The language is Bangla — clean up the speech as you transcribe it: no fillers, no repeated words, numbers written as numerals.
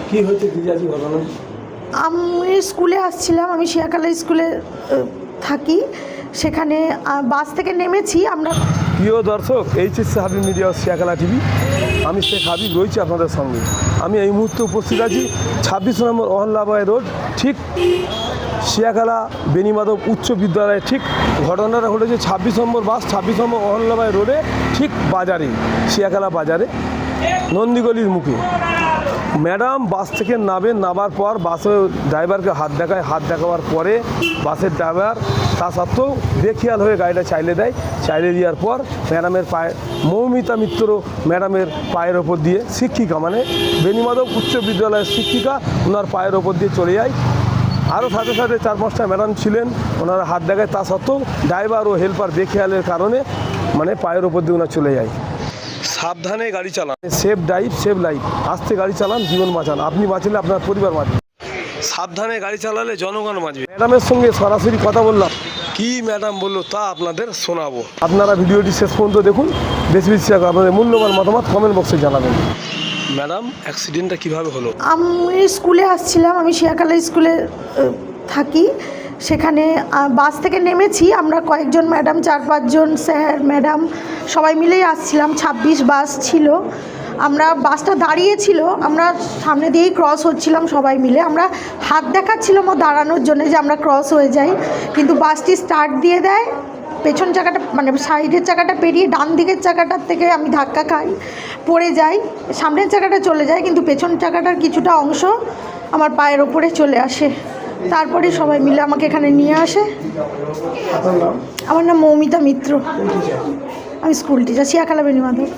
কি হয়েছে দিদি আজকে ঘটনা? আমি স্কুলে আসছিলাম, আমি শিয়াখালা স্কুলে থাকি, সেখানে বাস থেকে নেমেছি আমরা। প্রিয় দর্শক, HSC Habib media Shiakhala TV, আমি শেখ হাবিব রয়েছি আপনাদের সঙ্গে। আমি এই মুহূর্তে উপস্থিত আছি 26 নম্বর অহল্যাবাই রোড, ঠিক শিয়াখালা বেণীমাধব উচ্চ বিদ্যালয়ে। ঠিক ঘটনাটা ঘটেছে 26 নম্বর বাস 26 নম্বর অহল্যাবাই রোডে, ঠিক বাজারে, শিয়াখালা বাজারে, নন্দীগলির মুখে। ম্যাডাম বাস থেকে নামার পর বাসের ড্রাইভারকে হাত দেখাবার পরে বাসের ড্রাইভার তা সত্ত্বেও বেখেয়াল হয়ে গাড়িটা চাইলে দেওয়ার পর ম্যাডামের পায়ে, মৌমিতা মিত্র ম্যাডামের পায়ের ওপর দিয়ে, শিক্ষিকা মানে বেণীমাধব উচ্চ বিদ্যালয়ের শিক্ষিকা, ওনার পায়ের ওপর দিয়ে চলে যায়। আরও সাথে 4-5টা ম্যাডাম ছিলেন, ওনারা হাত দেখায়, তা সত্ত্বেও ড্রাইভার ও হেল্পার বেখেয়ালের কারণে মানে পায়ের ওপর দিয়ে ওনার চলে যায়। সাবধানে গাড়ি চালান, সেফ ড্রাইভ সেভ লাইফ। আস্তে গাড়ি চালান, জীবন বাঁচান। আপনি বাঁচলে আপনার পরিবার বাঁচবে। সাবধানে গাড়ি চালালে জনগণ বাঁচবে। ম্যাডামের সঙ্গে সরাসরি কথা বললাম, কি ম্যাডাম বললো তা আপনাদের শোনাবো। আপনারা ভিডিওটি শেষ পর্যন্ত দেখুন। বেশি আপনাদের মূল্যবান মতামত কমেন্ট বক্সে জানাবেন। ম্যাডাম, অ্যাক্সিডেন্টটা কীভাবে হলো? আমি স্কুলে আসছিলাম, আমি শিয়াখালা স্কুলে থাকি, সেখানে বাস থেকে নেমেছি আমরা কয়েকজন ম্যাডাম, 4-5 জন স্যার ম্যাডাম সবাই মিলেই আসছিলাম। 26 বাস ছিল, আমরা বাসটা দাঁড়িয়েছিল, আমরা সামনে দিয়েই ক্রস হচ্ছিলাম সবাই মিলে। আমরা হাত দেখাচ্ছিলাম ও দাঁড়ানোর জন্য যে আমরা ক্রস হয়ে যাই, কিন্তু বাসটি স্টার্ট দিয়ে দেয়। পেছন চাকাটা মানে সাইডের চাকাটা পেরিয়ে ডান দিকের চাকাটার থেকে আমি ধাক্কা খাই, পড়ে যাই। সামনের চাকাটা চলে যায়, কিন্তু পেছন চাকাটার কিছুটা অংশ আমার পায়ের ওপরে চলে আসে। তারপরে সবাই মিলে আমাকে এখানে নিয়ে আসে। আমার নাম মৌমিতা মিত্র, আমি স্কুল টিচার, শিয়াখালা বেণীমাধব।